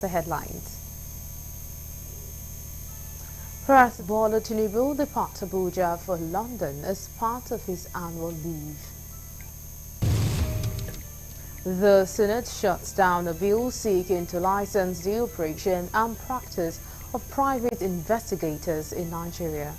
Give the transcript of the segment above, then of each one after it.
The headlines. President Bola Tinubu departs Abuja for London as part of his annual leave. The Senate shuts down a bill seeking to license the operation and practice of private investigators in Nigeria.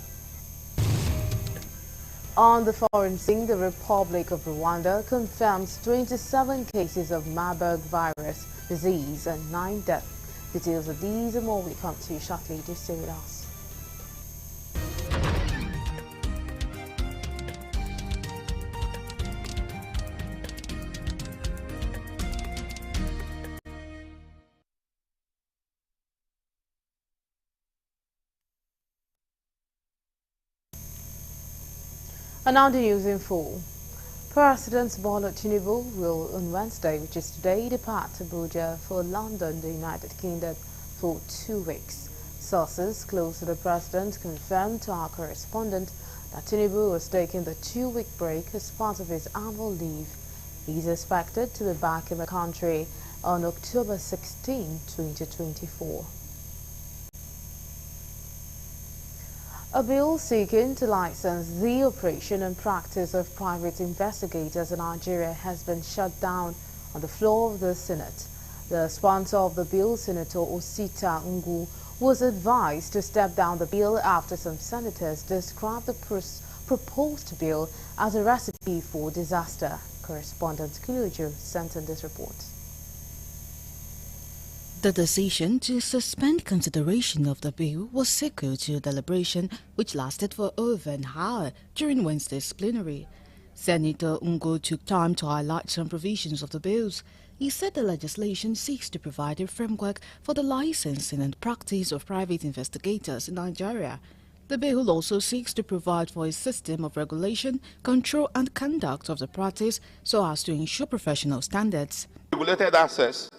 On the foreign scene, the Republic of Rwanda confirms 27 cases of Marburg virus disease and 9 deaths. Details of these and more will come to you shortly. Just stay with us. And now the news in full. President Bola Tinubu will on Wednesday, which is today, depart Abuja for London, the United Kingdom, for 2 weeks. Sources close to the president confirmed to our correspondent that Tinubu was taking the 2-week break as part of his annual leave. He is expected to be back in the country on October 16, 2024. A bill seeking to license the operation and practice of private investigators in Nigeria has been shut down on the floor of the Senate. The sponsor of the bill, Senator Osita Ngwu, was advised to step down the bill after some senators described the proposed bill as a recipe for disaster. Correspondent Kulujo sent in this report. The decision to suspend consideration of the bill was sequel to a deliberation which lasted for over an hour during Wednesday's plenary. Senator Ngwu took time to highlight some provisions of the bills. He said the legislation seeks to provide a framework for the licensing and practice of private investigators in Nigeria. The bill also seeks to provide for a system of regulation, control and conduct of the practice so as to ensure professional standards. Regulated access,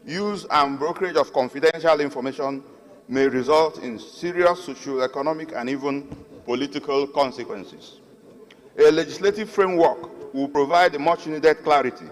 use and brokerage of confidential information may result in serious socio-economic and even political consequences. A legislative framework will provide much needed clarity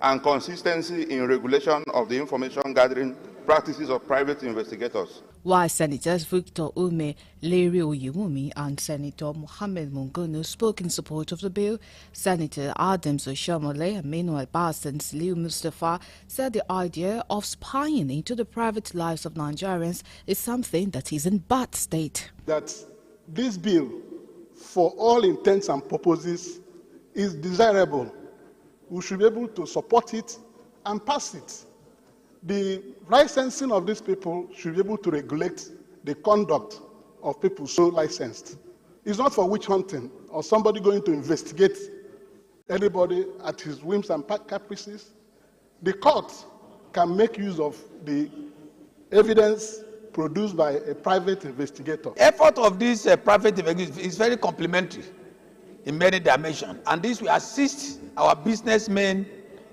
and consistency in regulation of the information gathering practices of private investigators. While Senators Victor Ume, Larry Oyewumi and Senator Mohammed Mongono spoke in support of the bill, Senator Adams Oshomole, Emmanuel Abbas and Saliu Mustafa said the idea of spying into the private lives of Nigerians is something that is in bad state. That this bill, for all intents and purposes, is desirable. We should be able to support it and pass it. The licensing of these people should be able to regulate the conduct of people so licensed. It's not for witch hunting or somebody going to investigate anybody at his whims and caprices. The court can make use of the evidence produced by a private investigator. Effort of this private investigator is very complementary in many dimensions, and this will assist our businessmen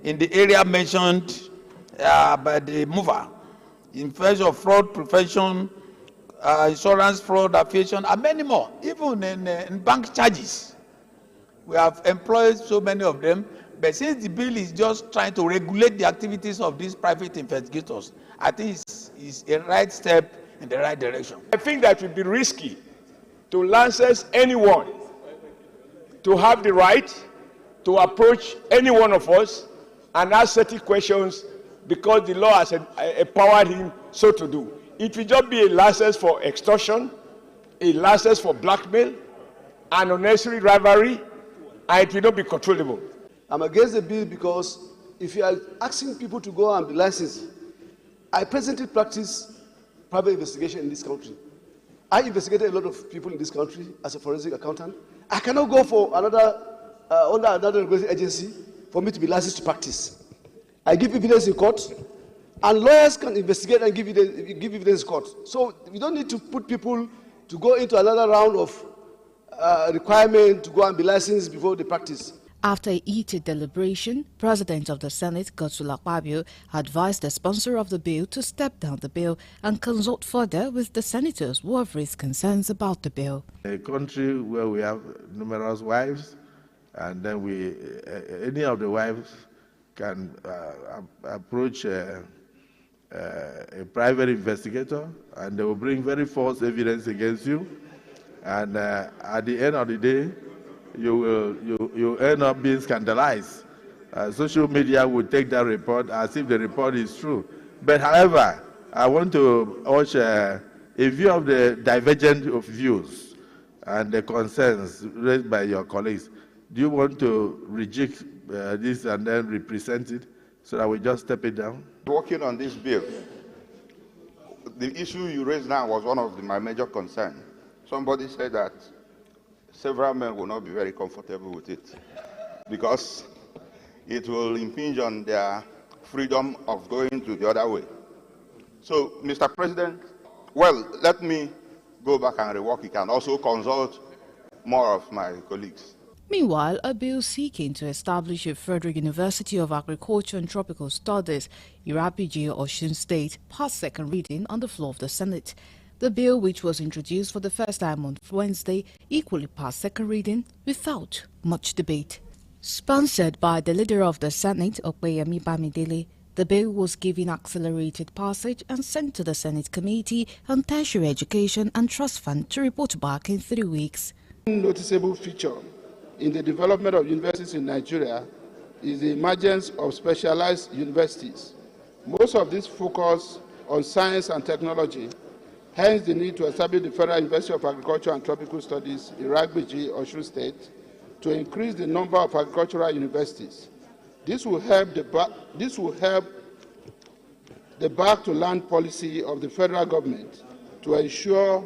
in the area mentioned by the mover, in terms of fraud prevention, insurance fraud, aviation, and many more. Even in bank charges, we have employed so many of them. But since the bill is just trying to regulate the activities of these private investigators, I think it's a right step in the right direction. I think that it would be risky to license anyone to have the right to approach any one of us and ask certain questions because the law has empowered him so to do. It will just be a license for extortion, a license for blackmail, and unnecessary rivalry, and it will not be controllable. I'm against the bill because if you are asking people to go and be licensed, I presently practice private investigation in this country. I investigated a lot of people in this country as a forensic accountant. I cannot go for another under another regulatory agency for me to be licensed to practice. I give evidence in court, and lawyers can investigate and give evidence in court. So we don't need to put people to go into another round of requirement to go and be licensed before they practice. After a heated deliberation, President of the Senate, Godswill Akpabio, advised the sponsor of the bill to step down the bill and consult further with the senators who have raised concerns about the bill. A country where we have numerous wives, and then any of the wives can approach a private investigator, and they will bring very false evidence against you. And at the end of the day, you end up being scandalized. Social media will take that report as if the report is true. But however, I want to urge a view of the divergence of views and the concerns raised by your colleagues. Do you want to reject this and then represent it so that we just step it down? Working on this bill, the issue you raised now was one of my major concerns. Somebody said that several men will not be very comfortable with it because it will impinge on their freedom of going to the other way. So, Mr. President, well, let me go back and rework it and also consult more of my colleagues. Meanwhile, a bill seeking to establish a Federal University of Agriculture and Tropical Studies, Irabiji, Osun State, passed second reading on the floor of the Senate. The bill, which was introduced for the first time on Wednesday, equally passed second reading without much debate. Sponsored by the leader of the Senate, Opeyemi Bamidele, the bill was given accelerated passage and sent to the Senate Committee on Tertiary Education and Trust Fund to report back in 3 weeks. One noticeable feature in the development of universities in Nigeria is the emergence of specialized universities. Most of these focus on science and technology, hence the need to establish the Federal University of Agriculture and Tropical Studies, Irabiji, Osun State, to increase the number of agricultural universities. This will help the back-to-land policy of the federal government to ensure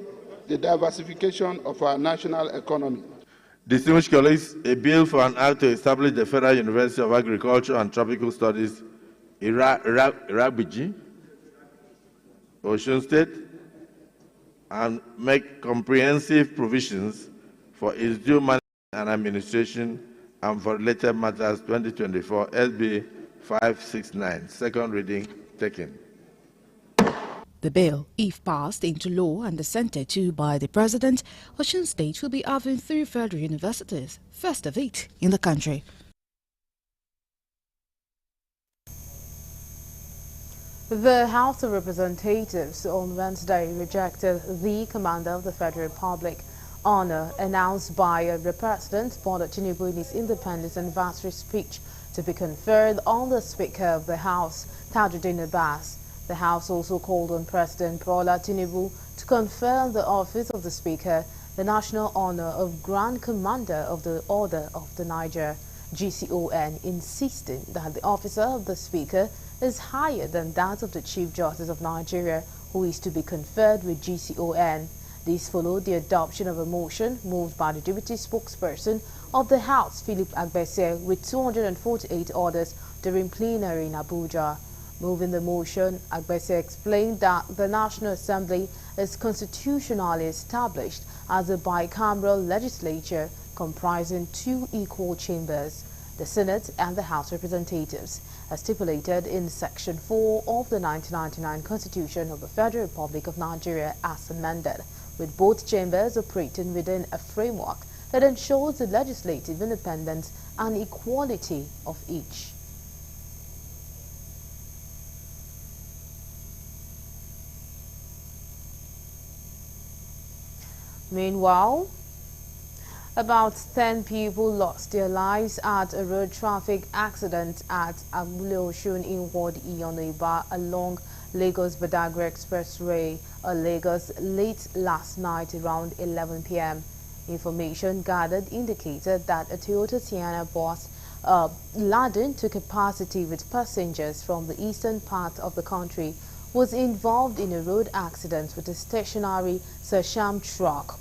the diversification of our national economy. Distinguished colleagues, a bill for an act to establish the Federal University of Agriculture and Tropical Studies, Irabiji, Osun State, and make comprehensive provisions for its due management and administration and for related matters 2024 SB 569. Second reading taken. The bill, if passed into law and assented to by the President, Osun State will be having 3 federal universities, first of 8 in the country. The House of Representatives on Wednesday rejected the Commander of the Federal Republic honor announced by the President Bola Tinubu in his Independence Anniversary speech to be conferred on the Speaker of the House, Tajuddin Abbas. The House also called on President Bola Tinubu to confer on the office of the Speaker the national honor of Grand Commander of the Order of the Niger, GCON, insisting that the officer of the Speaker is higher than that of the Chief Justice of Nigeria, who is to be conferred with GCON. This followed the adoption of a motion moved by the deputy spokesperson of the House, Philip Agbese, with 248 orders during plenary in Abuja. Moving the motion, Agbese explained that the National Assembly is constitutionally established as a bicameral legislature comprising 2 equal chambers, the Senate and the House of Representatives, as stipulated in Section 4 of the 1999 Constitution of the Federal Republic of Nigeria as amended, with both chambers operating within a framework that ensures the legislative independence and equality of each. Meanwhile, about 10 people lost their lives at a road traffic accident at Abule-Osun in Ward E on Iba along Lagos-Badagry Expressway, Lagos, late last night around 11 p.m. Information gathered indicated that a Toyota Sienna bus laden to capacity with passengers from the eastern part of the country was involved in a road accident with a stationary Sasham truck.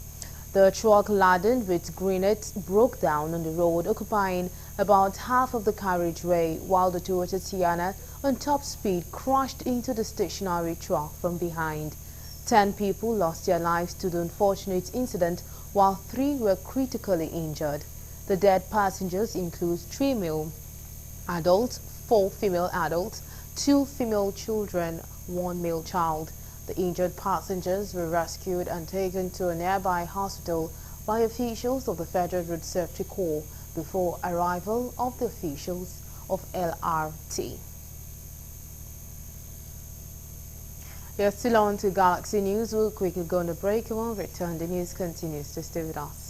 The truck laden with grenades broke down on the road, occupying about half of the carriageway, while the Toyota Sienna on top speed crashed into the stationary truck from behind. 10 people lost their lives to the unfortunate incident, while 3 were critically injured. The dead passengers include 3 male adults, 4 female adults, 2 female children, 1 male child. The injured passengers were rescued and taken to a nearby hospital by officials of the Federal Road Safety Corps before arrival of the officials of LRT. You're still on to Galaxy News. We'll quickly go on a break and when we return, the news continues. To stay with us.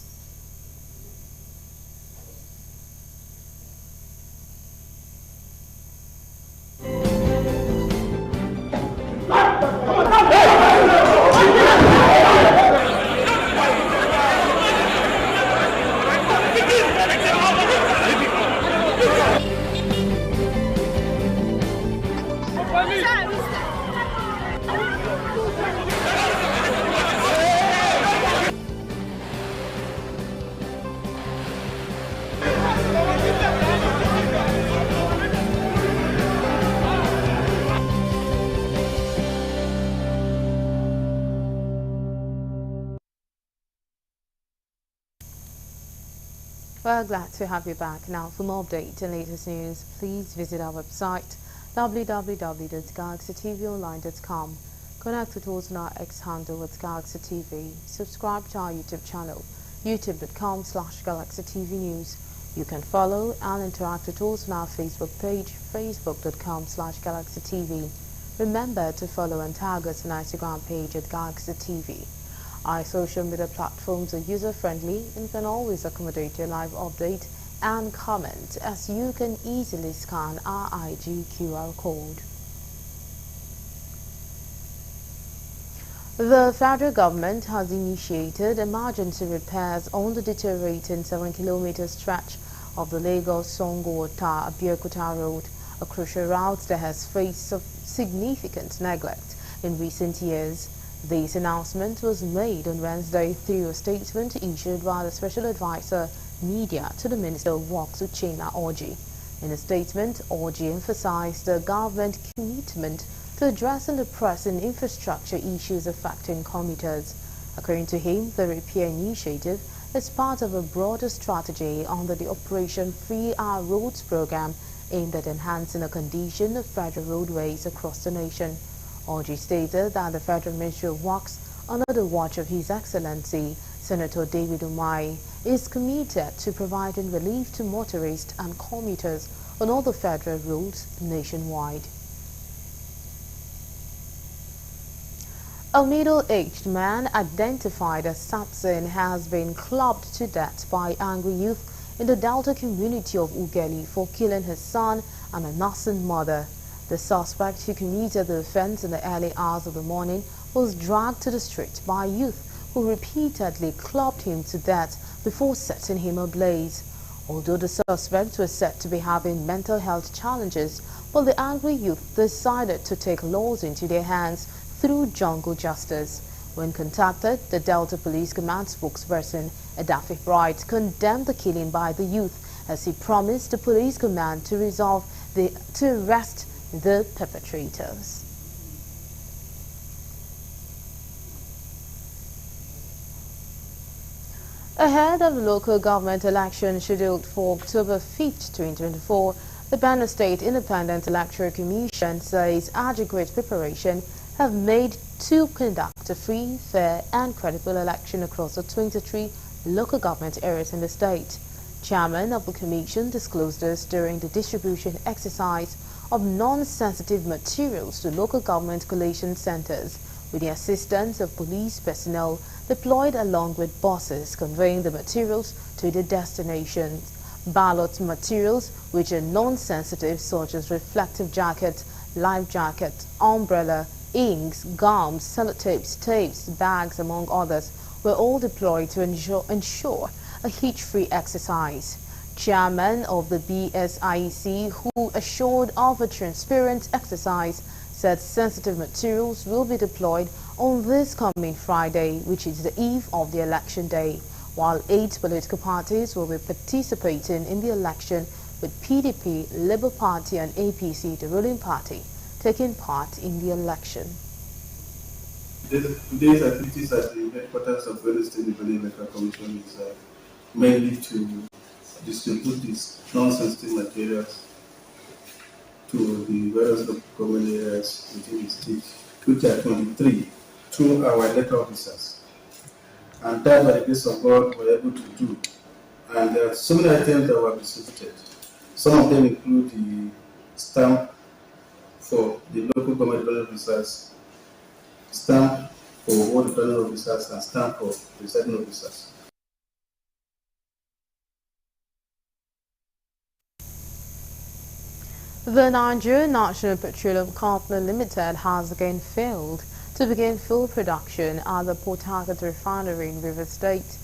We're glad to have you back. Now, for more updates and latest news, please visit our website www.galaxytvonline.com. Connect with us on our X handle at Galaxy TV. Subscribe to our YouTube channel, youtube.com/GalaxyTVNews. You can follow and interact with us on our Facebook page, facebook.com/GalaxyTV. Remember to follow and tag us on our Instagram page at Galaxy TV. Our social media platforms are user-friendly and can always accommodate your live update and comment, as you can easily scan our IG QR code. The federal government has initiated emergency repairs on the deteriorating 7-kilometer stretch of the Lagos-Sango-Ota-Abeokuta road, a crucial route that has faced significant neglect in recent years. This announcement was made on Wednesday through a statement issued by the Special Advisor Media to the Minister of Works, Uchenna Orji. In a statement, Orji emphasized the government commitment to addressing the pressing infrastructure issues affecting commuters. According to him, the repair initiative is part of a broader strategy under the Operation Free Our Roads program aimed at enhancing the condition of federal roadways across the nation. Orji stated that the Federal Ministry of Works, under the watch of His Excellency, Senator David Umahi, is committed to providing relief to motorists and commuters on all the federal roads nationwide. A middle-aged man identified as Samson has been clubbed to death by angry youth in the Delta community of Ughelli for killing his son and a nursing mother. The suspect, who committed the offense in the early hours of the morning, was dragged to the street by youth who repeatedly clubbed him to death before setting him ablaze. Although the suspect was said to be having mental health challenges, but the angry youth decided to take laws into their hands through jungle justice. When contacted, the Delta Police Command spokesperson, Edafe Bright, condemned the killing by the youth as he promised the police command to arrest the perpetrators. Ahead of the local government election scheduled for October 5th, 2024, the Benue State Independent Electoral Commission says adequate preparation have made to conduct a free, fair and credible election across the 23 local government areas in the state. Chairman of the Commission disclosed this during the distribution exercise of non-sensitive materials to local government collation centers with the assistance of police personnel deployed along with buses conveying the materials to the destinations. Ballot materials, which are non-sensitive, such as reflective jacket, life jacket, umbrella, inks, gums, sellotapes, tapes, bags, among others, were all deployed to ensure a hitch-free exercise. Chairman of the BSIEC, who assured of a transparent exercise, said sensitive materials will be deployed on this coming Friday, which is the eve of the election day, while 8 political parties will be participating in the election, with PDP, Labour Party and APC, the ruling party, taking part in the election. Today's activities at the headquarters of Benue State Independent Electoral Commission is mainly to distribute these non-sensitive materials to the various local government areas within the state, which are 23, through our electoral officers. And that, by the grace of God, we're able to do. And there are so many items that were distributed. Some of them include the stamp for the local government officers, stamp for all the returning officers and stamp for presiding officers. The Nigerian National Petroleum Company Limited has again failed to begin full production at the Port Harcourt refinery in Rivers State.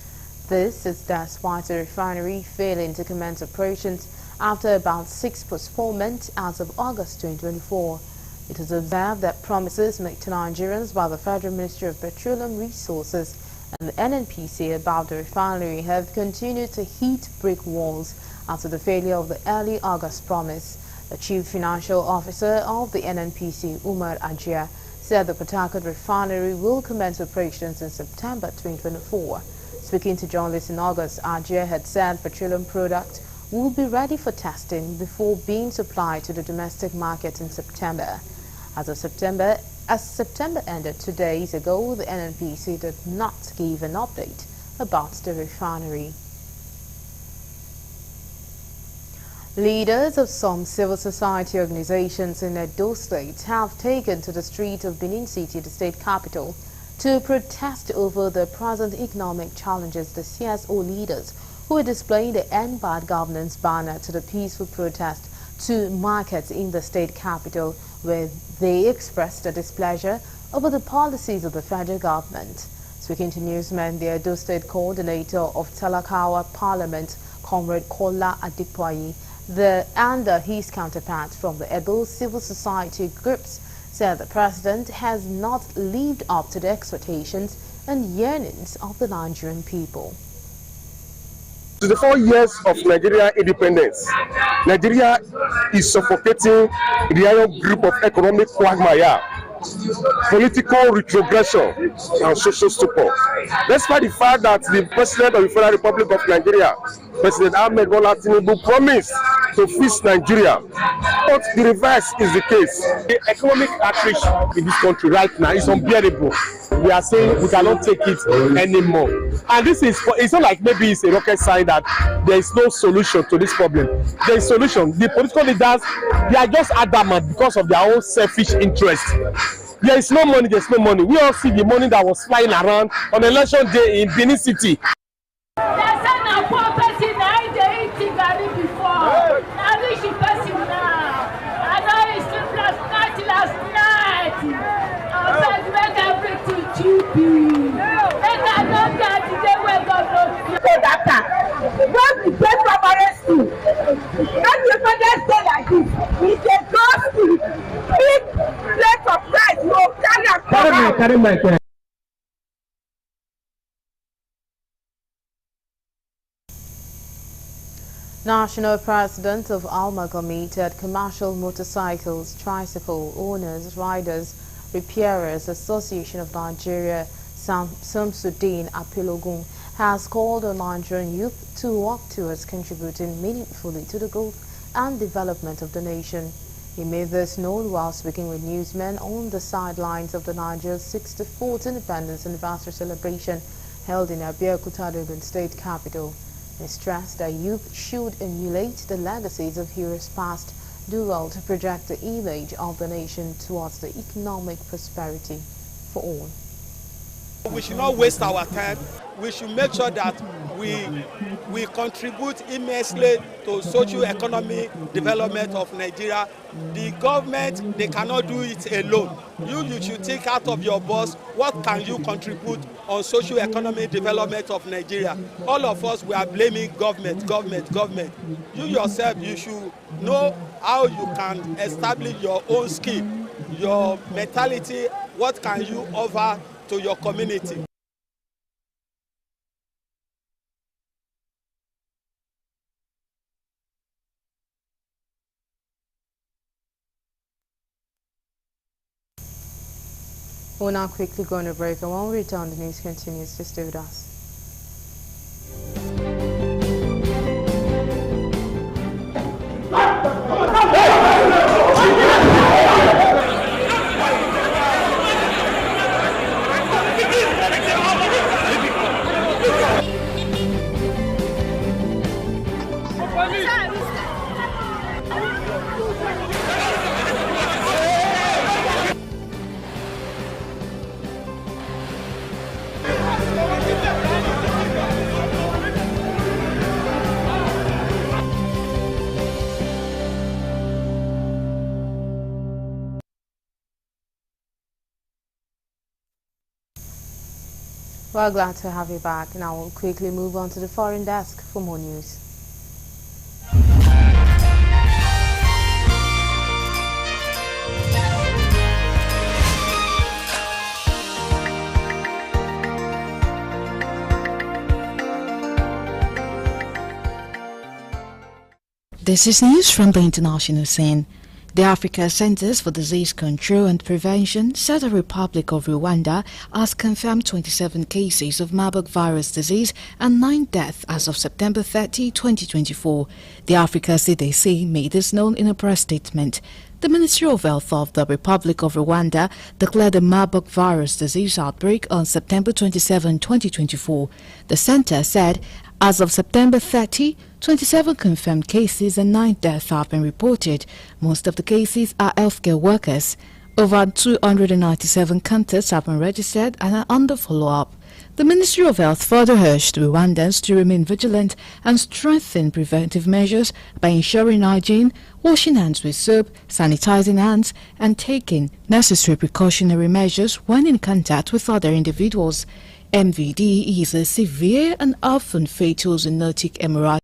This is despite the refinery failing to commence operations after about 6 postponements as of August 2024. It is observed that promises made to Nigerians by the Federal Ministry of Petroleum Resources and the NNPC about the refinery have continued to hit brick walls after the failure of the early August promise. The Chief Financial Officer of the NNPC, Umar Ajia, said the Port Harcourt refinery will commence operations in September 2024. Speaking to journalists in August, Ajia had said petroleum products will be ready for testing before being supplied to the domestic market in September. As September ended 2 days ago, the NNPC did not give an update about the refinery. Leaders of some civil society organizations in Edo State have taken to the streets of Benin City, the state capital, to protest over the present economic challenges. The CSO leaders who are displaying the End Bad Governance banner to the peaceful protest to markets in the state capital, where they expressed their displeasure over the policies of the federal government. Speaking to newsmen, the Edo State coordinator of Talakawa Parliament, Comrade Kola Adipoyi, and his counterparts from the Edo civil society groups said the president has not lived up to the expectations and yearnings of the Nigerian people. To the 4 years of Nigeria independence, Nigeria is suffocating the iron grip of economic quagmire, political retrogression, and social stupor. Despite the fact that the President of the Federal Republic of Nigeria, President Ahmed Bola Tinubu, promised to fix Nigeria, but the reverse is the case. The economic attrition in this country right now is unbearable. We are saying we cannot take it anymore. And this is, it's not like maybe it's a rocket science that there is no solution to this problem. There is solution. The political leaders, they are just adamant because of their own selfish interest. There is no money, there's no money. We all see the money that was flying around on election day in Benin City. When we get primary school, when we stay like this, we can go to big plate of rice, we will carry my National President of Amalgamated Commercial Motorcycles, Tricycle Owners, Riders, Repairers Association of Nigeria, Samsudeen Apilogun, has called on Nigerian youth to work towards contributing meaningfully to the growth and development of the nation. He made this known while speaking with newsmen on the sidelines of the Nigeria's 64th Independence Anniversary celebration held in Abeokuta, Ogun State capital. He stressed that youth should emulate the legacies of heroes past, do well to project the image of the nation towards the economic prosperity for all. We should not waste our time. We should make sure that we contribute immensely to socio-economic development of Nigeria. The government, they cannot do it alone. You should take out of your box what can you contribute on socio-economic development of Nigeria. All of us, we are blaming government. You yourself, you should know how you can establish your own skill, your mentality, what can you offer to your community. We're now quickly going to break, and when we return, the news continues. Just stay with us. We're glad to have you back. Now we'll quickly move on to the foreign desk for more news. This is news from the international scene. The Africa Centers for Disease Control and Prevention said the Republic of Rwanda has confirmed 27 cases of Marburg virus disease and 9 deaths as of September 30, 2024. The Africa CDC made this known in a press statement. The Ministry of Health of the Republic of Rwanda declared a Marburg virus disease outbreak on September 27, 2024. The center said, as of September 30, 27 confirmed cases and 9 deaths have been reported. Most of the cases are healthcare workers. Over 297 contacts have been registered and are under follow-up. The Ministry of Health further urged Rwandans to remain vigilant and strengthen preventive measures by ensuring hygiene, washing hands with soap, sanitizing hands, and taking necessary precautionary measures when in contact with other individuals. MVD is a severe and often fatal zoonotic hemorrhagic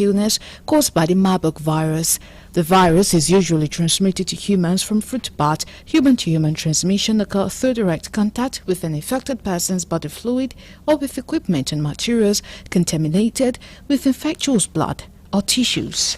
illness caused by the Marburg virus. The virus is usually transmitted to humans from fruit bat. Human-to-human transmission occurs through direct contact with an infected person's body fluid or with equipment and materials contaminated with infectious blood or tissues.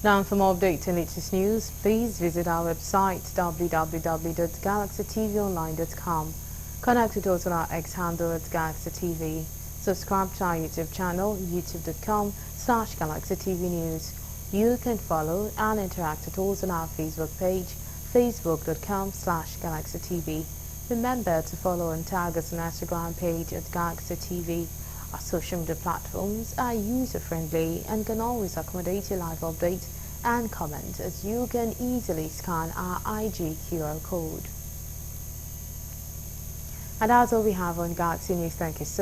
Now for more updates and latest news, please visit our website www.galaxytvonline.com. Connect with us on our X handle at Galaxy TV. Subscribe to our YouTube channel, youtube.com/GalaxyTVNews. You can follow and interact with us on our Facebook page, facebook.com/GalaxyTV. Remember to follow and tag us on our Instagram page at Galaxy TV. Our social media platforms are user-friendly and can always accommodate your live updates and comment, as you can easily scan our IG QR code. And that's all we have on Galaxy News. Thank you so much.